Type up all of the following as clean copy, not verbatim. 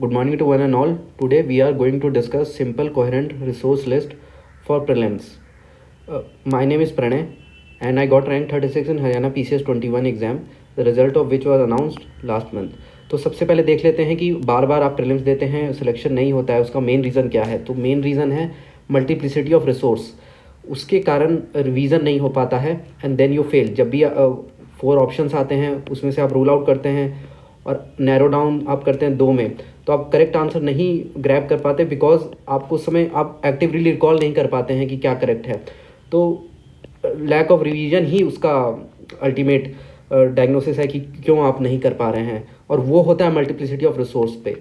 Good morning to one and all. Today we are going to discuss simple coherent resource list for prelims. My name is Pranay and I got rank 36 in Haryana PCS 21 exam, the result of which was announced last month. तो सबसे पहले देख लेते हैं कि बार बार आप prelims देते हैं, सिलेक्शन नहीं होता है, उसका मेन रीज़न क्या है। तो मेन रीज़न है मल्टीप्लिसिटी ऑफ रिसोर्स, उसके कारण रिवीजन नहीं हो पाता है एंड देन यू फेल। जब भी 4 ऑप्शंस आते हैं उसमें से आप रूल आउट करते हैं और नैरो डाउन आप करते हैं 2 में, तो आप करेक्ट आंसर नहीं ग्रैब कर पाते बिकॉज आपको उस समय आप एक्टिवली रिकॉल नहीं कर पाते हैं कि क्या करेक्ट है। तो लैक ऑफ रिवीजन ही उसका अल्टीमेट डायग्नोसिस है कि क्यों आप नहीं कर पा रहे हैं, और वो होता है मल्टीप्लिसिटी ऑफ रिसोर्स पे।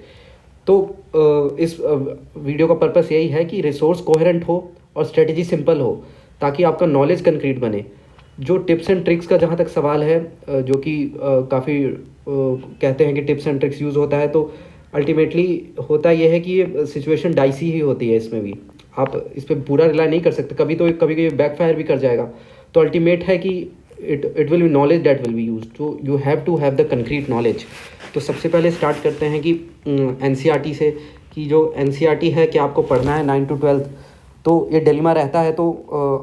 तो इस वीडियो का पर्पस यही है कि रिसोर्स कोहेरेंट हो और स्ट्रेटजी सिंपल हो ताकि आपका नॉलेज कंक्रीट बने। जो टिप्स एंड ट्रिक्स का जहाँ तक सवाल है, जो कि काफ़ी कहते हैं कि टिप्स एंड ट्रिक्स यूज़ होता है, तो अल्टीमेटली होता यह है कि ये सिचुएशन डाइसी ही होती है। इसमें भी आप इस पर पूरा रिलाई नहीं कर सकते, कभी कभी बैकफायर भी कर जाएगा। तो अल्टीमेट है कि it will be knowledge that will be use, तो you have to have the concrete knowledge. तो सबसे पहले स्टार्ट करते हैं कि एनसीईआरटी से, कि जो एनसीईआरटी है कि आपको पढ़ना है 9 to 12, तो ये डिलेमा रहता है। तो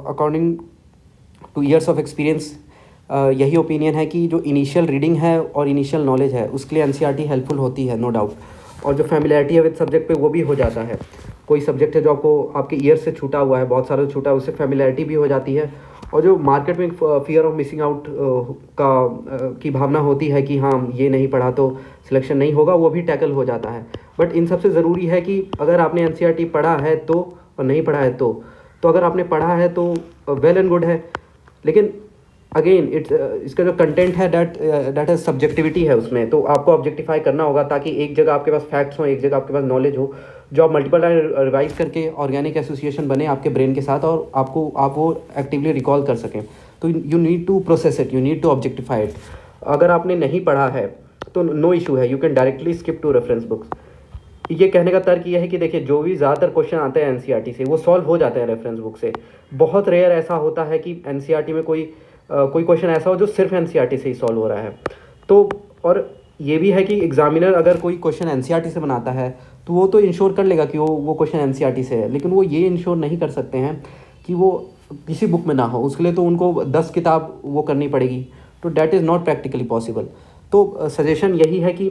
according two years of experience यही ओपिनियन है कि जो इनिशियल रीडिंग है और इनिशियल नॉलेज है उसके लिए एनसीईआरटी हेल्पफुल होती है, नो डाउट। और जो फैमिलियरिटी है विद सब्जेक्ट पे वो भी हो जाता है। कोई सब्जेक्ट है जो आपको आपके ईयर से छूटा हुआ है, बहुत सारा छूटा है, उससे फैमिलियरिटी भी हो जाती है। और जो मार्केट में फियर ऑफ मिसिंग आउट की भावना होती है कि हाँ ये नहीं पढ़ा तो सिलेक्शन नहीं होगा, वो भी टैकल हो जाता है। बट इन सबसे ज़रूरी है कि अगर आपने एनसीईआरटी पढ़ा है तो, और नहीं पढ़ा है तो अगर आपने पढ़ा है तो वेल एंड गुड है, लेकिन अगेन इसका जो कंटेंट है दैट इज सब्जेक्टिविटी है उसमें, तो आपको ऑब्जेक्टिफाई करना होगा ताकि एक जगह आपके पास फैक्ट्स हो, एक जगह आपके पास नॉलेज हो, जो आप मल्टीपल टाइम रिवाइज करके ऑर्गेनिक एसोसिएशन बने आपके ब्रेन के साथ और आप वो एक्टिवली रिकॉल कर सकें। तो you need to process it, you need to objectify it. अगर आपने नहीं पढ़ा है तो नो इशू है, you can directly skip to reference books. ये कहने का तर्क ये है कि देखिए जो भी ज़्यादातर क्वेश्चन आते हैं एनसीईआरटी से वो सॉल्व हो जाते हैं रेफरेंस बुक से। बहुत रेयर ऐसा होता है कि एनसीईआरटी में कोई क्वेश्चन ऐसा हो जो सिर्फ एनसीईआरटी से ही सॉल्व हो रहा है। तो और ये भी है कि एग्जामिनर अगर कोई क्वेश्चन एनसीईआरटी से बनाता है तो वो तो इंश्योर कर लेगा कि वो क्वेश्चन एनसीईआरटी से है, लेकिन वो ये इंश्योर नहीं कर सकते हैं कि वो किसी बुक में ना हो। उसके लिए तो उनको 10 किताब वो करनी पड़ेगी, तो that is not practically possible. तो सजेशन यही है कि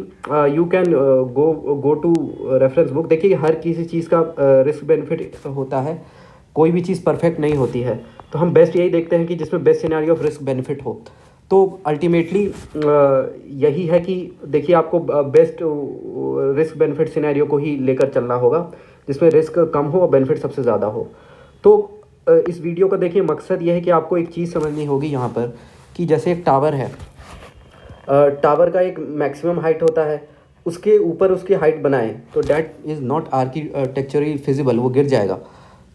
you can go to reference book. देखिए हर किसी चीज़ का रिस्क बेनिफिट होता है, कोई भी चीज़ परफेक्ट नहीं होती है। तो हम बेस्ट यही देखते हैं कि जिसमें best scenario of risk benefit हो। तो अल्टीमेटली यही है कि देखिए आपको बेस्ट रिस्क बेनिफिट सिनेरियो को ही लेकर चलना होगा, जिसमें रिस्क कम हो और बेनिफिट सबसे ज़्यादा हो। तो इस वीडियो का देखिए मकसद ये है कि आपको एक चीज़ समझनी होगी यहाँ पर, कि जैसे एक टावर है, टावर का एक मैक्सिमम हाइट होता है, उसके ऊपर उसकी हाइट बनाएं तो that is not architecturally feasible, वो गिर जाएगा।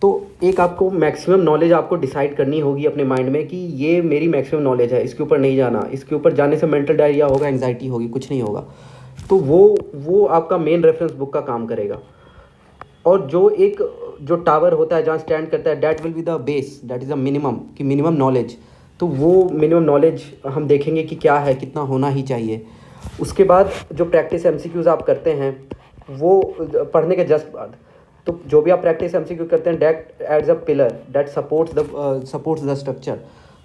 तो एक आपको मैक्सिमम नॉलेज आपको डिसाइड करनी होगी अपने माइंड में कि ये मेरी मैक्सिमम नॉलेज है, इसके ऊपर नहीं जाना, इसके ऊपर जाने से मेंटल डायरिया होगा, एंग्जाइटी होगी, कुछ नहीं होगा। तो वो आपका मेन रेफरेंस बुक का काम करेगा। और जो टावर होता है जहाँ स्टैंड करता है, that will be the base, that is a minimum, कि मिनिमम नॉलेज। तो वो मिनिमम नॉलेज हम देखेंगे कि क्या है, कितना होना ही चाहिए। उसके बाद जो प्रैक्टिस एमसीक्यूज़ आप करते हैं वो पढ़ने के जस्ट बाद, तो जो भी आप प्रैक्टिस एमसीक्यू करते हैं that adds a pillar that supports the structure.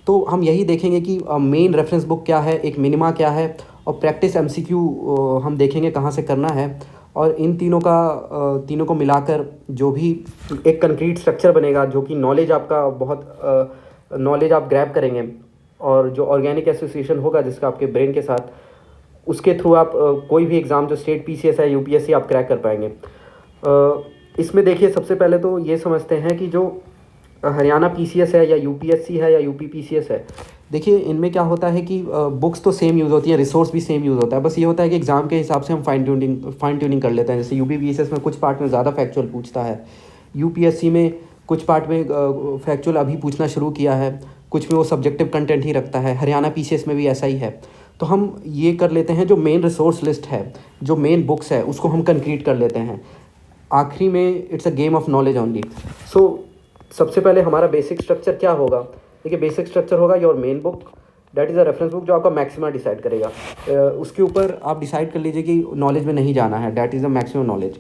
तो हम यही देखेंगे कि मेन रेफरेंस बुक क्या है, एक मिनिमा क्या है, और प्रैक्टिस एमसीक्यू हम देखेंगे कहाँ से करना है। और इन तीनों को मिलाकर जो भी एक कंक्रीट स्ट्रक्चर बनेगा, जो कि नॉलेज आपका बहुत नॉलेज आप ग्रैब करेंगे, और जो ऑर्गेनिक एसोसिएशन होगा जिसका आपके ब्रेन के साथ, उसके थ्रू आप कोई भी एग्ज़ाम जो स्टेट पीसीएस है, यूपीएससी, आप क्रैक कर पाएंगे। इसमें देखिए सबसे पहले तो ये समझते हैं कि जो हरियाणा पीसीएस है या यूपीएससी है या यूपी पीसीएस है, देखिए इनमें क्या होता है कि बुक्स तो सेम यूज़ होती है, रिसोर्स भी सेम यूज़ होता है। बस ये होता है कि एग्ज़ाम के हिसाब से हम फाइन ट्यूनिंग कर लेते हैं। जैसे यूपी पीसीएस में कुछ पार्ट में ज़्यादा फैक्चुअल पूछता है, यूपीएससी में कुछ पार्ट में फैक्चुअल अभी पूछना शुरू किया है, कुछ में वो सब्जेक्टिव कंटेंट ही रखता है। हरियाणा पीसीएस में भी ऐसा ही है। तो हम ये कर लेते हैं, जो मेन रिसोर्स लिस्ट है, जो मेन बुक्स है, उसको हम कंक्रीट कर लेते हैं। आखिरी में it's a game of knowledge only. So सबसे पहले हमारा बेसिक स्ट्रक्चर क्या होगा? देखिए बेसिक स्ट्रक्चर होगा your main book, that is a reference book जो आपका मैक्सिमा डिसाइड करेगा। उसके ऊपर आप डिसाइड कर लीजिए कि नॉलेज में नहीं जाना है, that is a maximum knowledge,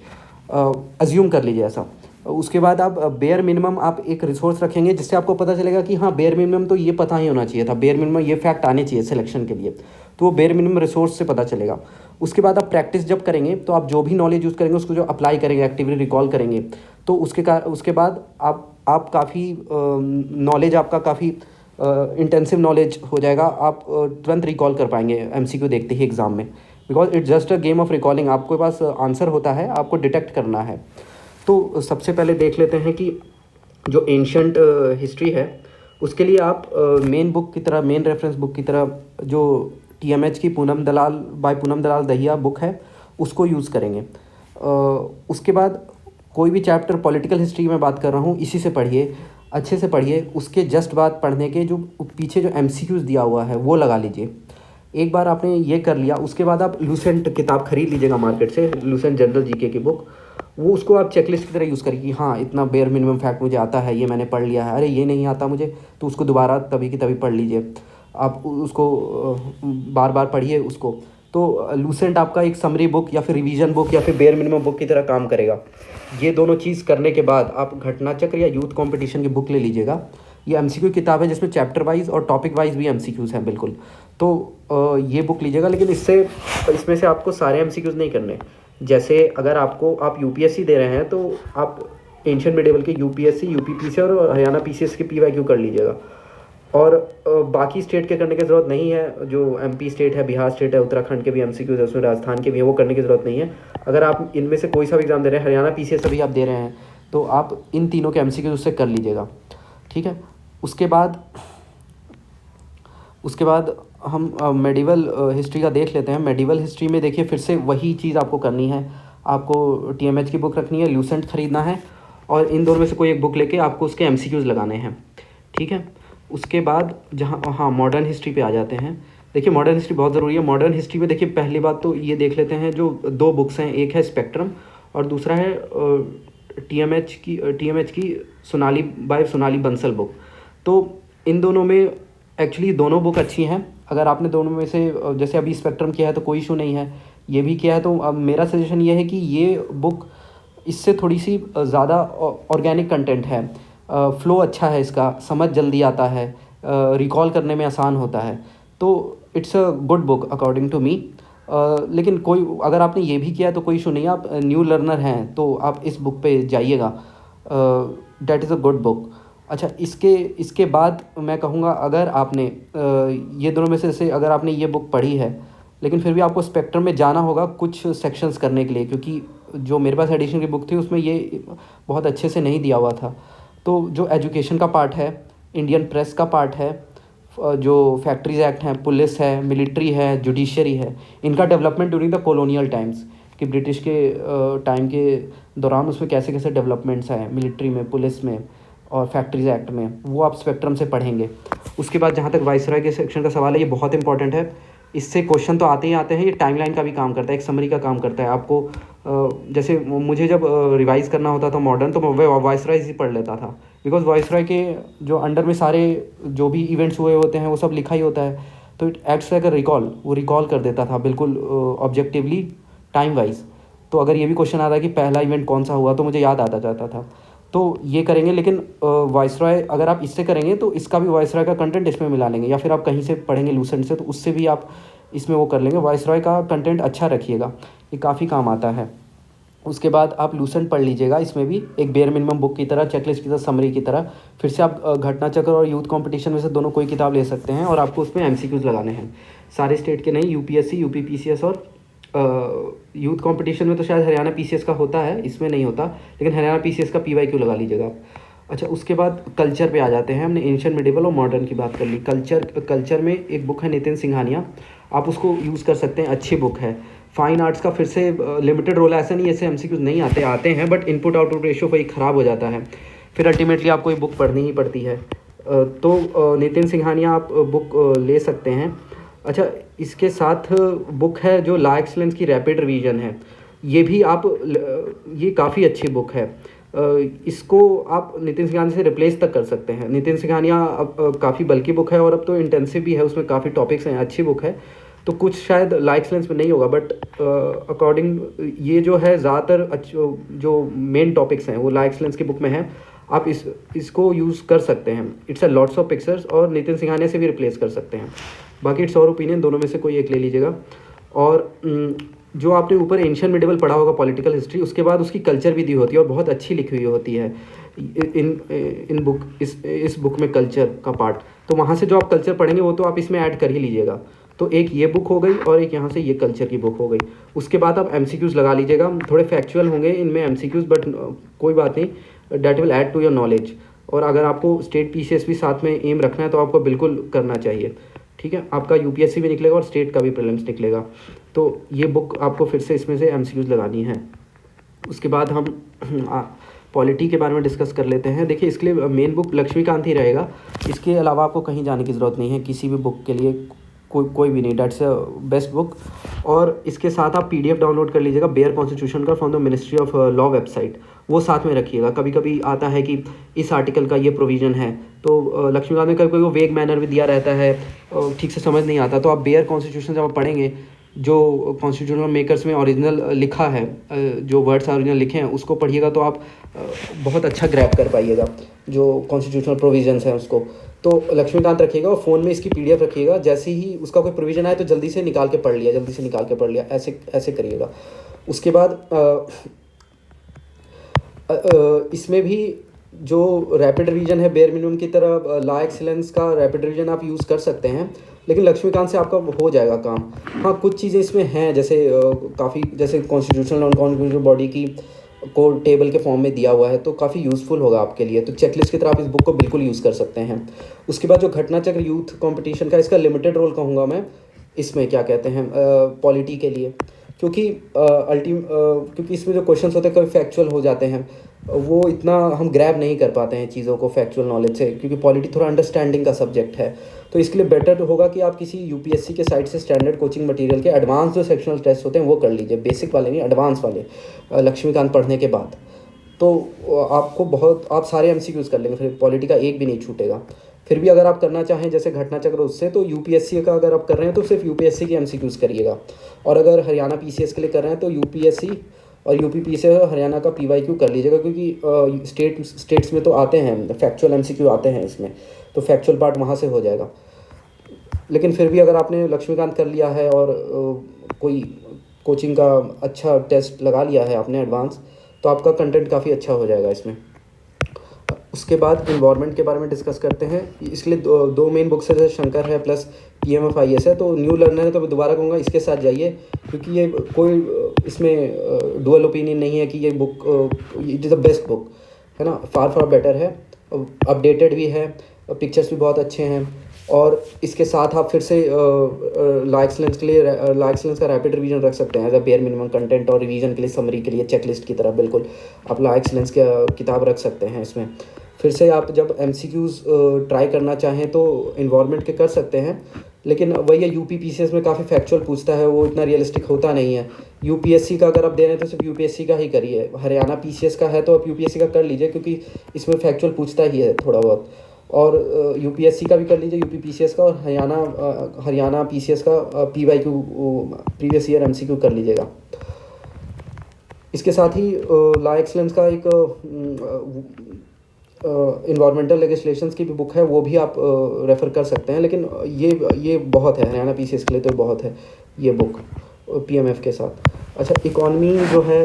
assume कर लीजिए ऐसा। उसके बाद आप बेयर मिनिमम आप एक रिसोर्स रखेंगे जिससे आपको पता चलेगा कि हाँ बेयर मिनिमम तो ये पता ही होना चाहिए था, बेयर मिनिमम ये फैक्ट आने चाहिए सिलेक्शन के लिए, तो वो बेयर मिनिमम रिसोर्स से पता चलेगा। उसके बाद आप प्रैक्टिस जब करेंगे तो आप जो भी नॉलेज यूज़ करेंगे उसको जो अप्लाई करेंगे, एक्टिवली रिकॉल करेंगे, तो उसके बाद आप काफ़ी नॉलेज आपका काफ़ी इंटेंसिव नॉलेज हो जाएगा, आप तुरंत रिकॉल कर पाएंगे एमसीक्यू देखते ही एग्ज़ाम में, because it's just a game of recalling. आपके पास आंसर होता है, आपको डिटेक्ट करना है। तो सबसे पहले देख लेते हैं कि जो एंशंट हिस्ट्री है उसके लिए आप मेन बुक की तरह, मेन रेफरेंस बुक की तरह जो टीएमएच की पूनम दलाल दहिया बुक है उसको यूज़ करेंगे। उसके बाद कोई भी चैप्टर पॉलिटिकल हिस्ट्री में बात कर रहा हूँ इसी से पढ़िए, अच्छे से पढ़िए। उसके जस्ट बाद पढ़ने के जो पीछे जो एमसीक्यूज़ दिया हुआ है वो लगा लीजिए। एक बार आपने ये कर लिया उसके बाद आप लूसेंट किताब खरीद लीजिएगा मार्केट से, लूसेंट जनरल जीके की बुक, वो उसको आप चेकलिस्ट की तरह यूज़ करिए कि हाँ इतना बेयर मिनिमम फैक्ट मुझे आता है, ये मैंने पढ़ लिया है, अरे ये नहीं आता मुझे, तो उसको दोबारा तभी की तभी पढ़ लीजिए। आप उसको बार बार पढ़िए उसको। तो लूसेंट आपका एक समरी बुक या फिर रिवीजन बुक या फिर बेयर मिनिमम बुक की तरह काम करेगा। ये दोनों चीज़ करने के बाद आप घटना चक्र या यूथ कंपटीशन की बुक ले लीजिएगा। ये एमसीक्यू किताब है जिसमें चैप्टर वाइज और टॉपिक वाइज भी एमसीक्यूज़ हैं बिल्कुल। तो ये बुक लीजिएगा, लेकिन इसमें से आपको सारे एमसीक्यूज़ नहीं करने। जैसे अगर आप यूपीएससी दे रहे हैं तो आप एंशिएंट मिडिवल के यूपीएससी, यूपीपीसी और हरियाणा पीसीएस के पीवाईक्यू कर लीजिएगा। और बाकी स्टेट के करने की ज़रूरत नहीं है। जो एमपी स्टेट है, बिहार स्टेट है, उत्तराखंड के भी एमसीक्यूज़ है, उसमें राजस्थान के भी है, वो करने की ज़रूरत नहीं है। अगर आप इनमें से कोई सा भी एग्ज़ाम दे रहे हैं, हरियाणा पीसीएस अभी आप दे रहे हैं, तो आप इन तीनों के एमसीक्यूज़ उससे कर लीजिएगा, ठीक है। उसके बाद हम मेडिवल हिस्ट्री का देख लेते हैं। मेडिवल हिस्ट्री में देखिए फिर से वही चीज़ आपको करनी है, आपको टीएमएच की बुक रखनी है, लूसेंट ख़रीदना है, और इन दोनों में से कोई एक बुक लेके आपको उसके एमसीक्यूज़ लगाने हैं, ठीक है। उसके बाद हाँ मॉडर्न हिस्ट्री पे आ जाते हैं। देखिए मॉडर्न हिस्ट्री बहुत ज़रूरी है। मॉडर्न हिस्ट्री में देखिए पहली बात तो ये देख लेते हैं, जो दो बुक्स हैं, एक है स्पेक्ट्रम और दूसरा है टीएमएच की सोनाली बंसल बुक। तो इन दोनों में एक्चुअली दोनों बुक अच्छी हैं। अगर आपने दोनों में से जैसे अभी स्पेक्ट्रम किया है तो कोई इशू नहीं है, ये भी किया है, तो अब मेरा सजेशन ये है कि ये बुक इससे थोड़ी सी ज़्यादा ऑर्गेनिक कंटेंट है, फ़्लो अच्छा है इसका, समझ जल्दी आता है, रिकॉल करने में आसान होता है, तो it's a good book according to me. लेकिन कोई अगर आपने ये भी किया है तो कोई इशू नहीं है, आप न्यू लर्नर हैं तो आप इस बुक पे जाइएगा, that is a good book. अच्छा, इसके बाद मैं कहूँगा अगर आपने ये दोनों में से अगर आपने ये बुक पढ़ी है लेकिन फिर भी आपको स्पेक्ट्रम में जाना होगा कुछ सेक्शंस करने के लिए, क्योंकि जो मेरे पास एडिशन की बुक थी उसमें ये बहुत अच्छे से नहीं दिया हुआ था। तो जो एजुकेशन का पार्ट है, इंडियन प्रेस का पार्ट है, जो फैक्ट्रीज एक्ट हैं, पुलिस है, मिलिट्री है, जुडिशरी है, इनका development during the colonial times, कि ब्रिटिश के टाइम के दौरान उसमें कैसे कैसे डेवलपमेंट्स आए मिलिट्री में, पुलिस में और फैक्ट्रीज एक्ट में, वो आप स्पेक्ट्रम से पढ़ेंगे। उसके बाद जहाँ तक वाइसरॉय के सेक्शन का सवाल है, ये बहुत इंपॉर्टेंट है। इससे क्वेश्चन तो आते ही आते हैं, ये टाइमलाइन का भी काम करता है, एक समरी का काम करता है। आपको जैसे मुझे जब रिवाइज़ करना होता था मॉडर्न, तो मैं वाइसरॉय ही पढ़ लेता था, बिकॉज वाइसरॉय के जो अंडर में सारे जो भी इवेंट्स हुए होते हैं वो सब लिखा ही होता है, तो it acts like a recall, वो रिकॉल कर देता था बिल्कुल ऑब्जेक्टिवली, टाइम वाइज। तो अगर ये भी क्वेश्चन आता है कि पहला इवेंट कौन सा हुआ, तो मुझे याद आता जाता था। तो ये करेंगे, लेकिन वाइसरॉय अगर आप इससे करेंगे तो इसका भी वाइसरॉय का कंटेंट इसमें मिला लेंगे, या फिर आप कहीं से पढ़ेंगे लूसेंट से तो उससे भी आप इसमें वो कर लेंगे। वाइसरॉय का कंटेंट अच्छा रखिएगा, ये काफ़ी काम आता है। उसके बाद आप लूसेंट पढ़ लीजिएगा, इसमें भी एक बेयर मिनिमम बुक की तरह, चेकलिस्ट की तरह, समरी की तरह। फिर से आप घटना चक्र और यूथ कंपटीशन में से दोनों कोई किताब ले सकते हैं, और आपको उसमें एमसीक्यूज़ लगाने हैं सारे स्टेट के नहीं, यूपीएससी, यूपीपीसीएस और यूथ कंपटीशन में तो शायद हरियाणा पीसीएस का होता है, इसमें नहीं होता, लेकिन हरियाणा पीसीएस का पीवाईक्यू लगा लीजिएगा आप। अच्छा, उसके बाद कल्चर पे आ जाते हैं। हमने एंशिएंट मिडिवल और मॉडर्न की बात कर ली। कल्चर में एक बुक है नितिन सिंघानिया, आप उसको यूज़ कर सकते हैं, अच्छी बुक है। फाइन आर्ट्स का फिर से लिमिटेड रोल है, ऐसा नहीं ऐसे एमसीक्यूज़ नहीं आते हैं, बट इनपुट आउटपुट रेशियो वही ख़राब हो जाता है, फिर अल्टीमेटली आपको ये बुक पढ़नी ही पड़ती है। तो नितिन सिंघानिया आप बुक ले सकते हैं। अच्छा, इसके साथ बुक है जो लॉ एक्सीलेंस की रैपिड रिवीजन है, ये भी आप ये काफ़ी अच्छी बुक है। इसको आप नितिन सिंघानिया से रिप्लेस तक कर सकते हैं। नितिन सिंघानिया अब काफ़ी बल्कि बुक है और अब तो इंटेंसिव भी है, उसमें काफ़ी टॉपिक्स हैं, अच्छी बुक है। तो कुछ शायद लाइक एक्सेलेंस में नहीं होगा, बट अकॉर्डिंग ये जो है ज़्यादातर जो मेन टॉपिक्स हैं वो लाइक एक्सेलेंस की बुक में है। आप इसको यूज़ कर सकते हैं। It's a lots of pictures, और नितिन सिंघानिया से भी रिप्लेस कर सकते हैं। बाकी इट्स और ओपिनियन, दोनों में से कोई एक ले लीजिएगा। और जो आपने ऊपर एंशिएंट मिडिवल पढ़ा होगा पॉलिटिकल हिस्ट्री, उसके बाद उसकी कल्चर भी दी होती है और बहुत अच्छी लिखी हुई होती है इन बुक, इस बुक में कल्चर का पार्ट। तो वहाँ से जो आप कल्चर पढ़ेंगे वो तो आप इसमें ऐड कर ही लीजिएगा। तो एक ये बुक हो गई और एक यहाँ से ये कल्चर की बुक हो गई। उसके बाद आप एमसीक्यूज़ लगा लीजिएगा, थोड़े फैक्चुअल होंगे इनमें एमसीक्यूज़, बट कोई बात नहीं, that will add to your knowledge. और अगर आपको स्टेट पीसीएस भी साथ में एम रखना है तो आपको बिल्कुल करना चाहिए, ठीक है। आपका यूपीएससी भी निकलेगा और स्टेट का भी प्रीलिम्स निकलेगा। तो ये बुक आपको फिर से इसमें से एमसीक्यूज़ लगानी है। उसके बाद हम पॉलिटी के बारे में डिस्कस कर लेते हैं। देखिए, इसके लिए मेन बुक लक्ष्मीकांत ही रहेगा, इसके अलावा आपको कहीं जाने की ज़रूरत नहीं है किसी भी बुक के लिए, कोई भी नहीं। That's a best book. और इसके साथ आप पीडीएफ डाउनलोड कर लीजिएगा बेयर कॉन्स्टिट्यूशन का from the ministry of law website, वो साथ में रखिएगा। कभी कभी आता है कि इस आर्टिकल का ये प्रोविज़न है, तो लक्ष्मीकांत में कभी कभी वो वेग मैनर में दिया रहता है, ठीक से समझ नहीं आता। तो आप बेयर कॉन्स्टिट्यूशन जब आप पढ़ेंगे, जो कॉन्स्टिट्यूशनल मेकर्स में ओरिजिनल लिखा है, जो वर्ड्स ओरिजिनल लिखे हैं उसको पढ़िएगा, तो आप बहुत अच्छा ग्रैब कर पाइएगा जो कॉन्स्टिट्यूशनल प्रोविजंस हैं उसको। तो लक्ष्मीकांत रखिएगा और फ़ोन में इसकी पीडीएफ रखिएगा। जैसे ही उसका कोई प्रोविज़न आए तो जल्दी से निकाल के पढ़ लिया, ऐसे करिएगा। उसके बाद इसमें भी जो रैपिड रिवीजन है बेयर मिनिमम की तरह, लॉ एक्सीलेंस का रैपिड रिवीजन आप यूज़ कर सकते हैं, लेकिन लक्ष्मीकांत से आपका हो जाएगा काम। हाँ, कुछ चीज़ें इसमें हैं, जैसे काफ़ी, जैसे कॉन्स्टिट्यूशनल नॉन कॉन्स्टिट्यूशनल बॉडी की को टेबल के फॉर्म में दिया हुआ है, तो काफ़ी यूज़फुल होगा आपके लिए। तो चेकलिस्ट की तरह आप इस बुक को बिल्कुल यूज़ कर सकते हैं। उसके बाद जो घटना चक्र यूथ कंपटीशन का, इसका लिमिटेड रोल कहूँगा मैं इसमें, क्या कहते हैं, पॉलिटी के लिए, क्योंकि क्योंकि इसमें जो क्वेश्चंस होते हैं कभी फैक्चुअल हो जाते हैं, वो इतना हम ग्रैब नहीं कर पाते हैं चीज़ों को फैक्चुअल नॉलेज से, क्योंकि पॉलिटी थोड़ा अंडरस्टैंडिंग का सब्जेक्ट है। तो इसके लिए बेटर होगा कि आप किसी यूपीएससी के साइट से स्टैंडर्ड कोचिंग मटेरियल के एडवांस जो सेक्शनल टेस्ट होते हैं वो कर लीजिए, बेसिक वाले नहीं, एडवांस वाले, लक्ष्मीकांत पढ़ने के बाद। तो आप सारे एमसीक्यूज़ कर लेंगे, फिर पॉलिटी का एक भी नहीं छूटेगा। फिर भी अगर आप करना चाहें जैसे घटना चक्र उससे, तो यूपीएससी का अगर आप कर रहे हैं तो सिर्फ यूपीएससी के एमसीक्यूज़ करिएगा। और अगर हरियाणा पीसीएस के लिए कर रहे हैं तो यूपीएससी और यूपी पीसीएस और हरियाणा का पीवाईक्यू कर लीजिएगा, क्योंकि स्टेट्स में तो आते हैं फैक्चुअल एमसीक्यू आते हैं इसमें, तो फैक्चुअल पार्ट वहाँ से हो जाएगा। लेकिन फिर भी अगर आपने लक्ष्मीकांत कर लिया है और कोई कोचिंग का अच्छा टेस्ट लगा लिया है आपने एडवांस, तो आपका कंटेंट काफ़ी अच्छा हो जाएगा इसमें। उसके बाद इन्वायरमेंट के बारे में डिस्कस करते हैं। इसलिए दो मेन बुक्स है, जैसे शंकर है प्लस पीएमएफआईएस है। तो न्यू लर्नर है तो मैं दोबारा कहूँगा इसके साथ जाइए, क्योंकि ये कोई इसमें डुअल ओपिनियन नहीं है कि ये book it is the best book, है ना, फार बेटर है, अपडेटेड भी है, पिक्चर्स भी बहुत अच्छे हैं। और इसके साथ आप फिर से लॉ एक्सीलेंस के लिए लॉ एक्सीलेंस का रैपिड रिवीजन रख सकते हैं as a bare minimum content, और रिवीजन के लिए समरी के लिए चेकलिस्ट की तरह बिल्कुल आप लॉ एक्सीलेंस की किताब रख सकते हैं इसमें। फिर से आप जब एमसीक्यूज़ ट्राई करना चाहें तो इन्वायरमेंट के कर सकते हैं, लेकिन वही है, यूपी पीसीएस में काफ़ी फैक्चुअल पूछता है, वो इतना रियलिस्टिक होता नहीं है। यूपीएससी का अगर आप दे रहे हैं तो सिर्फ यूपीएससी का ही करिए। हरियाणा पीसीएस का है तो आप यूपीएससी का कर लीजिए, क्योंकि इसमें फैक्चुअल पूछता ही है थोड़ा बहुत। और यूपीएससी का भी कर लीजिए, यूपी पीसीएस का, और हरियाणा पीसीएस का पीवाईक्यू प्रीवियस ईयर एमसीक्यू कर लीजिएगा। इसके साथ ही लॉ एक्सीलेंस का एक इन्वायरमेंटल लेजिस्लेशंस की भी बुक है, वो भी आप रेफ़र कर सकते हैं। लेकिन ये बहुत है हरियाणा पीसीएस के लिए, तो बहुत है ये बुक पीएमएफ के साथ। अच्छा, इकॉनमी जो है,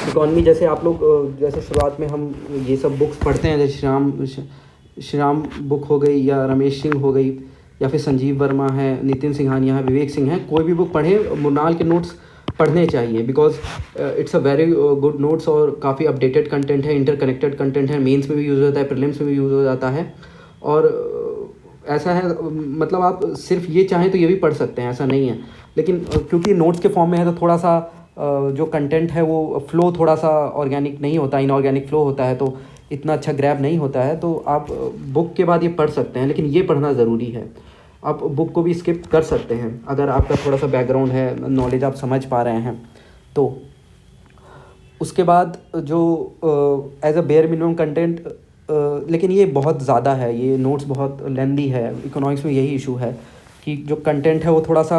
इकॉनमी जैसे आप लोग जैसे शुरुआत में हम ये सब बुक्स पढ़ते हैं, जैसे श्री राम बुक हो गई, या रमेश सिंह हो गई, या फिर संजीव वर्मा है, नितिन सिंघानिया है, विवेक सिंह है, कोई भी बुक पढ़ें, मुनाल के नोट्स पढ़ने चाहिए, because it's a very good notes, और काफ़ी अपडेटेड कंटेंट है, इंटरकनेक्टेड कंटेंट है, मेंस में भी यूज़ होता है, प्रीलिम्स में भी यूज़ हो जाता है। और ऐसा है, मतलब आप सिर्फ ये चाहें तो ये भी पढ़ सकते हैं, ऐसा नहीं है। लेकिन क्योंकि नोट्स के फॉर्म में है तो थोड़ा सा जो कंटेंट है वो फ्लो थोड़ा सा ऑर्गेनिक नहीं होता, इनऑर्गेनिक फ्लो होता है, तो इतना अच्छा ग्रैब नहीं होता है। तो आप बुक के बाद ये पढ़ सकते हैं, लेकिन ये पढ़ना ज़रूरी है। आप बुक को भी स्किप कर सकते हैं अगर आपका थोड़ा सा बैकग्राउंड है, नॉलेज आप समझ पा रहे हैं तो। उसके बाद जो as a bare minimum content, लेकिन ये बहुत ज़्यादा है, ये नोट्स बहुत लेंदी है। इकोनॉमिक्स में यही इशू है कि जो कंटेंट है वो थोड़ा सा,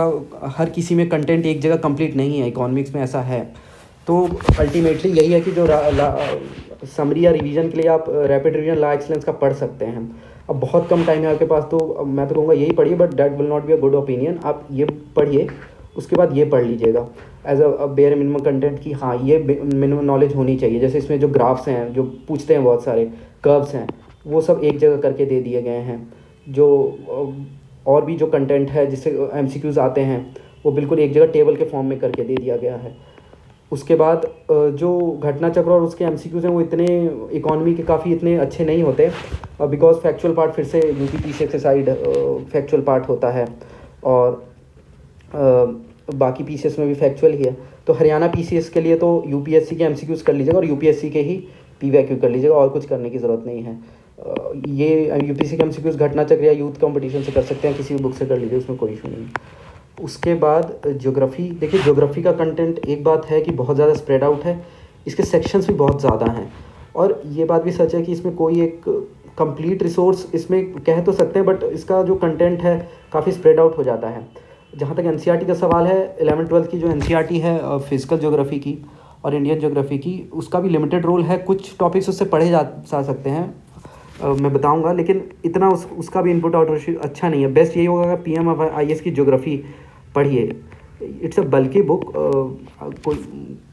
हर किसी में कंटेंट एक जगह कंप्लीट नहीं है, इकोनॉमिक्स में ऐसा है। तो अल्टीमेटली यही है कि जो समरी या रिवीजन के लिए आप रैपिड रिवीजन ला एक्सलेंस का पढ़ सकते हैं। अब बहुत कम टाइम है आपके पास, तो अब मैं तो कहूँगा यही पढ़िए, but that will not be a good opinion. आप ये पढ़िए, उसके बाद ये पढ़ लीजिएगा as a bare minimum content की, हाँ ये मिनिमम नॉलेज होनी चाहिए। जैसे इसमें जो ग्राफ्स हैं जो पूछते हैं, बहुत सारे कर्व्स हैं, वो सब एक जगह करके दे दिए गए हैं। जो और भी जो कंटेंट है जिससे एमसीक्यूज़ आते हैं, वो बिल्कुल एक जगह टेबल के फॉर्म में करके दे दिया गया है। उसके बाद जो घटना चक्र और उसके एमसीक्यूज़ हैं वो इतने इकॉनमी के काफ़ी इतने अच्छे नहीं होते, बिकॉज फैक्चुअल पार्ट फिर से यूपीपीसीएस के साइड फैक्चुअल पार्ट होता है, और बाकी पीसीएस में भी फैक्चुअल ही है। तो हरियाणा पीसीएस के लिए तो यूपीएससी के एमसीक्यूज़ कर लीजिएगा और यूपीएससी के ही पीवाईक्यू कर लीजिएगा, और कुछ करने की ज़रूरत नहीं है। ये यूपीएससी के एमसीक्यूज़ घटना चक्र या यूथ कंपटीशन से कर सकते हैं, किसी भी बुक से कर लीजिए, उसमें कोई इशू नहीं है। उसके बाद ज्योग्राफ़ी, देखिए ज्योग्राफ़ी का कंटेंट एक बात है कि बहुत ज़्यादा स्प्रेड आउट है, इसके सेक्शंस भी बहुत ज़्यादा हैं, और ये बात भी सच है कि इसमें कोई एक कंप्लीट रिसोर्स इसमें कह तो सकते हैं, बट इसका जो कंटेंट है काफ़ी स्प्रेड आउट हो जाता है। जहाँ तक एनसीईआरटी का सवाल है, 11th-12th की जो एनसीईआरटी है फिजिकल ज्योग्राफी की और इंडियन ज्योग्राफी की, उसका भी लिमिटेड रोल है। कुछ टॉपिक्स उससे पढ़े जा सकते हैं, मैं बताऊंगा, लेकिन इतना उसका भी इनपुट आउटपुट अच्छा नहीं है। बेस्ट यही होगा कि पीएमआईएस की ज्योग्राफी पढ़िए। इट्स अ बल्कि बुक, कोई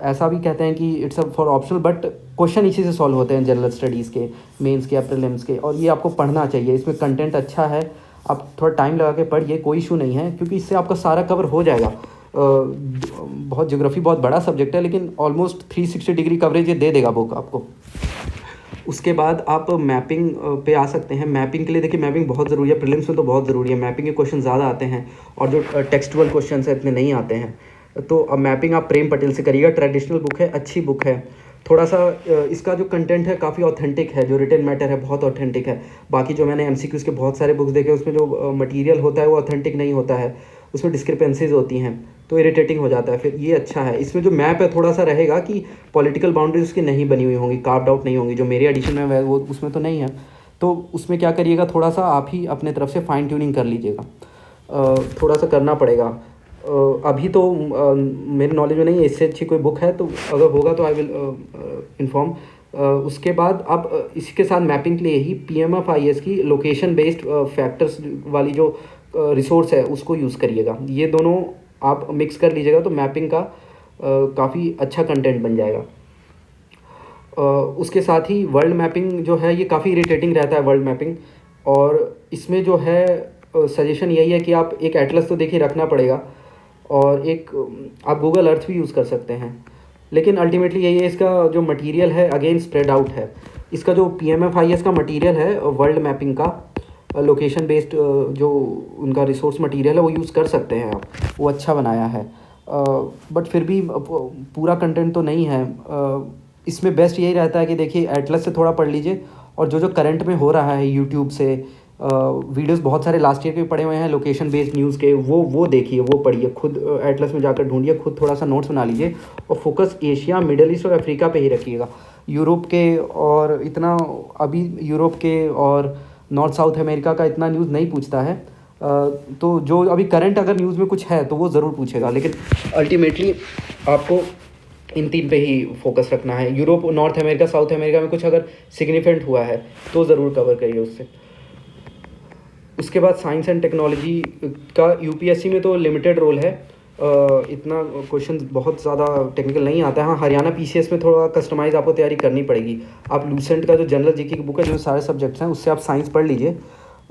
ऐसा भी कहते हैं कि it's a for optional, but question इसी से सॉल्व होते हैं जनरल स्टडीज़ के, मेंस के या प्रीलिम्स के, और ये आपको पढ़ना चाहिए। इसमें कंटेंट अच्छा है, आप थोड़ा टाइम लगा के पढ़िए, कोई इशू नहीं है, क्योंकि इससे आपका सारा कवर हो जाएगा। बहुत ज्योग्राफी बहुत बड़ा सब्जेक्ट है, लेकिन ऑलमोस्ट 360 डिग्री कवरेज ये दे देगा बुक आपको। उसके बाद आप मैपिंग पे आ सकते हैं। मैपिंग के लिए देखिए, मैपिंग बहुत ज़रूरी है, प्रीलिम्स में तो बहुत ज़रूरी है। मैपिंग के क्वेश्चन ज़्यादा आते हैं, और जो टेक्सचुअल क्वेश्चन है इतने नहीं आते हैं। तो अब मैपिंग आप प्रेम पटेल से करिएगा, ट्रेडिशनल बुक है, अच्छी बुक है। थोड़ा सा इसका जो कंटेंट है काफ़ी ऑथेंटिक है, जो रिटन मैटर है बहुत ऑथेंटिक है। बाकी जो मैंने एमसीक्यूज़ के बहुत सारे बुक्स देखे, उसमें जो मटेरियल होता है वो ऑथेंटिक नहीं होता है, उसमें डिस्क्रिपेंसीज होती हैं, तो इरिटेटिंग हो जाता है। फिर ये अच्छा है, इसमें जो मैप है थोड़ा सा रहेगा कि पॉलिटिकल बाउंड्रीज उसकी नहीं बनी हुई होंगी, कार्व्ड आउट नहीं होंगी, जो मेरे एडिशन में है वो उसमें तो नहीं है। तो उसमें क्या करिएगा, थोड़ा सा आप ही अपने तरफ से फाइन ट्यूनिंग कर लीजिएगा, थोड़ा सा करना पड़ेगा। अभी तो मेरे नॉलेज में नहीं है इससे अच्छी कोई बुक है, तो अगर होगा तो आई विल इन्फॉर्म। उसके बाद आप इसके साथ मैपिंग के लिए ही पीएमएफआईएस की लोकेशन बेस्ड फैक्टर्स वाली जो रिसोर्स है उसको यूज़ करिएगा। ये दोनों आप मिक्स कर लीजिएगा तो मैपिंग का काफ़ी अच्छा कंटेंट बन जाएगा। उसके साथ ही वर्ल्ड मैपिंग जो है ये काफ़ी इरिटेटिंग रहता है वर्ल्ड मैपिंग, और इसमें जो है सजेशन यही है कि आप एक एटलस तो देखिए रखना पड़ेगा, और एक आप गूगल अर्थ भी यूज़ कर सकते हैं। लेकिन अल्टीमेटली यही है, इसका जो मटेरियल है अगेन स्प्रेड आउट है। इसका जो पीएमएफआईएस का मटेरियल है वर्ल्ड मैपिंग का, लोकेशन बेस्ड जो उनका रिसोर्स मटेरियल है वो यूज़ कर सकते हैं आप, वो अच्छा बनाया है। बट फिर भी पूरा कंटेंट तो नहीं है। इसमें बेस्ट यही रहता है कि देखिए एटलस से थोड़ा पढ़ लीजिए, और जो जो करंट में हो रहा है यूट्यूब से वीडियोस बहुत सारे लास्ट ईयर के भी पड़े हुए हैं लोकेशन बेस्ड न्यूज़ के, वो देखिए, वो पढ़िए, खुद एटलस में जाकर ढूंढिए, खुद थोड़ा सा नोट्स बना लीजिए, और फोकस एशिया, मिडल ईस्ट और अफ्रीका पे ही रखिएगा। यूरोप के और इतना अभी यूरोप के और नॉर्थ साउथ अमेरिका का इतना न्यूज़ नहीं पूछता है। तो जो अभी करंट अगर न्यूज़ में कुछ है तो वो ज़रूर पूछेगा, लेकिन अल्टीमेटली आपको इन 3 पे ही फोकस रखना है। Europe, north America, south America में कुछ अगर सिग्निफिकेंट हुआ है तो ज़रूर कवर करिए उससे। उसके बाद साइंस एंड टेक्नोलॉजी का यूपीएससी में तो लिमिटेड रोल है, इतना क्वेश्चन बहुत ज़्यादा टेक्निकल नहीं आता है। हाँ, हरियाणा पीसीएस में थोड़ा कस्टमाइज़ आपको तैयारी करनी पड़ेगी। आप लूसेंट का जो जनरल जीके की बुक है, जो सारे सब्जेक्ट्स हैं, उससे आप साइंस पढ़ लीजिए।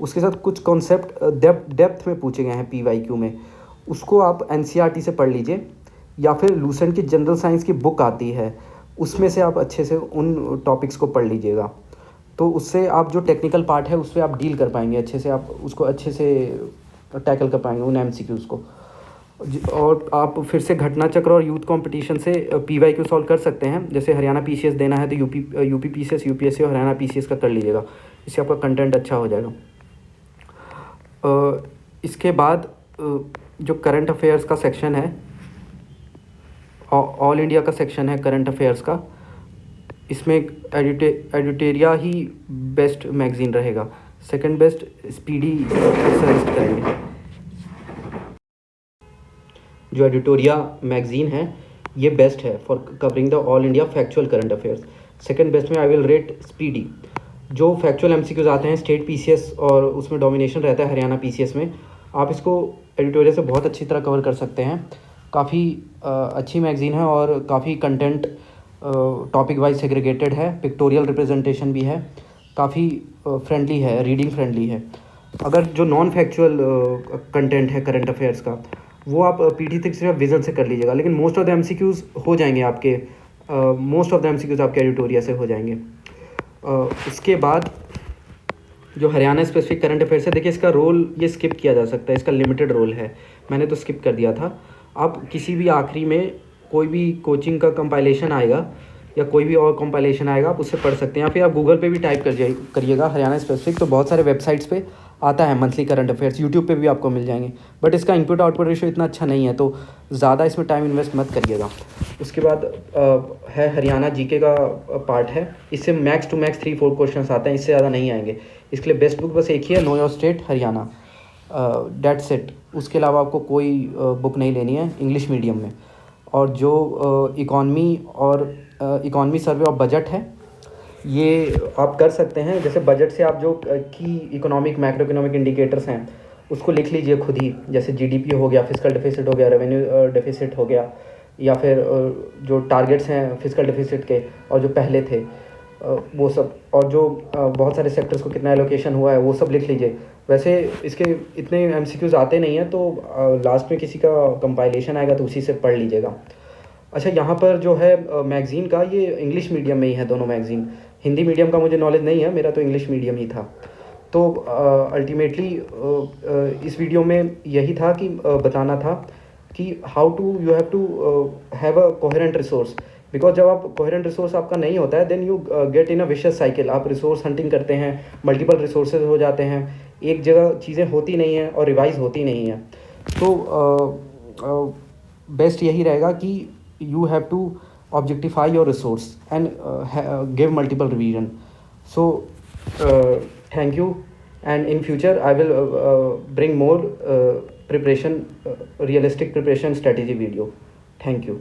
उसके साथ कुछ कॉन्सेप्ट डेप्थ में पूछे गए हैं पीवाईक्यू में, उसको आप एनसीईआरटी से पढ़ लीजिए, या फिर लूसेंट की जनरल साइंस की बुक आती है उसमें से आप अच्छे से उन टॉपिक्स को पढ़ लीजिएगा। तो उससे आप जो टेक्निकल पार्ट है उससे आप डील कर पाएंगे अच्छे से, आप उसको अच्छे से टैकल कर पाएंगे उन एमसीक्यूज़ को। और आप फिर से घटना चक्र और यूथ कंपटीशन से पीवाईक्यू सॉल्व कर सकते हैं। जैसे हरियाणा पीसीएस देना है तो यूपी पीसीएस, यूपीएससी और हरियाणा पीसीएस का कर लीजिएगा, इससे आपका कंटेंट अच्छा हो जाएगा। इसके बाद जो करंट अफेयर्स का सेक्शन है ऑल इंडिया का सेक्शन है करंट अफेयर्स का, इसमें एडिटोरिया ही बेस्ट मैगज़ीन रहेगा। सेकंड बेस्ट स्पीडी सजेस्ट करेंगे। जो एडिटोरिया मैगज़ीन है ये बेस्ट है for covering the all India factual current affairs. Second best में आई विल रेट स्पीडी। जो फैक्चुअल एमसीक्यूज आते हैं स्टेट पीसीएस और उसमें डोमिनेशन रहता है हरियाणा पीसीएस में, आप इसको एडिटोरियल से बहुत अच्छी तरह कवर कर सकते हैं। काफ़ी अच्छी मैगज़ीन है और काफ़ी कंटेंट टॉपिक वाइज सेग्रीगेटेड है, पिक्टोरियल रिप्रेजेंटेशन भी है, काफ़ी फ्रेंडली है, रीडिंग फ्रेंडली है। अगर जो नॉन फैक्चुअल कंटेंट है करंट अफेयर्स का वो आप पीटी सिर्फ विजन से कर लीजिएगा, लेकिन मोस्ट ऑफ द एमसीक्यूज़ हो जाएंगे आपके, मोस्ट ऑफ द एमसीक्यूज़ आपके एडिटोरिया से हो जाएंगे। उसके बाद जो हरियाणा स्पेसिफिक करंट अफेयर्स है, देखिए इसका रोल ये स्किप किया जा सकता है, इसका लिमिटेड रोल है, मैंने तो स्किप कर दिया था। आप किसी भी आखिरी में कोई भी कोचिंग का कंपाइलेशन आएगा या कोई भी और कंपाइलेशन आएगा आप उससे पढ़ सकते हैं, या फिर आप गूगल पे भी टाइप करिएगा हरियाणा स्पेसिफिक, तो बहुत सारे वेबसाइट्स पे आता है मंथली करंट अफेयर्स, यूट्यूब पे भी आपको मिल जाएंगे। बट इसका इनपुट आउटपुट रेशियो इतना अच्छा नहीं है, तो ज़्यादा इसमें टाइम इन्वेस्ट मत करिएगा। उसके बाद है हरियाणा जीके का पार्ट है, इससे मैक्स टू मैक्स 3-4 क्वेश्चन आते हैं, इससे ज़्यादा नहीं आएंगे। इसके लिए बेस्ट बुक बस एक ही है, know your state Haryana, that's it. उसके अलावा आपको कोई बुक नहीं लेनी है इंग्लिश मीडियम में। और जो इकॉनमी और इकॉनमी सर्वे ऑफ बजट है ये आप कर सकते हैं। जैसे बजट से आप जो की इकोनॉमिक मैक्रो इकोनॉमिक इंडिकेटर्स हैं उसको लिख लीजिए खुद ही, जैसे जीडीपी हो गया, फिजिकल डेफिसिट हो गया, रेवेन्यू डेफिसिट हो गया, या फिर जो टारगेट्स हैं फिजिकल डेफिसिट के और जो पहले थे वो सब, और जो बहुत सारे सेक्टर्स को कितना एलोकेशन हुआ है वो सब लिख लीजिए। वैसे इसके इतने एमसीक्यूज आते नहीं हैं, तो लास्ट में किसी का कंपाइलेशन आएगा तो उसी से पढ़ लीजिएगा। अच्छा, यहाँ पर जो है मैगज़ीन का ये इंग्लिश मीडियम में ही है दोनों मैगज़ीन, हिंदी मीडियम का मुझे नॉलेज नहीं है, मेरा तो इंग्लिश मीडियम ही था। तो अल्टीमेटली इस वीडियो में यही था कि बताना था कि how to you have to have a coherent resource, because जब आप कोहेरेंट रिसोर्स आपका नहीं होता है then you get in a vicious cycle. आप रिसोर्स हंटिंग करते हैं, मल्टीपल रिसोर्सेज हो जाते हैं, एक जगह चीज़ें होती नहीं हैं और रिवाइज होती नहीं हैं। तो बेस्ट यही रहेगा कि you have to objectify your resource and give multiple revision. So thank you, and in future I will bring more preparation realistic preparation strategy video. Thank you.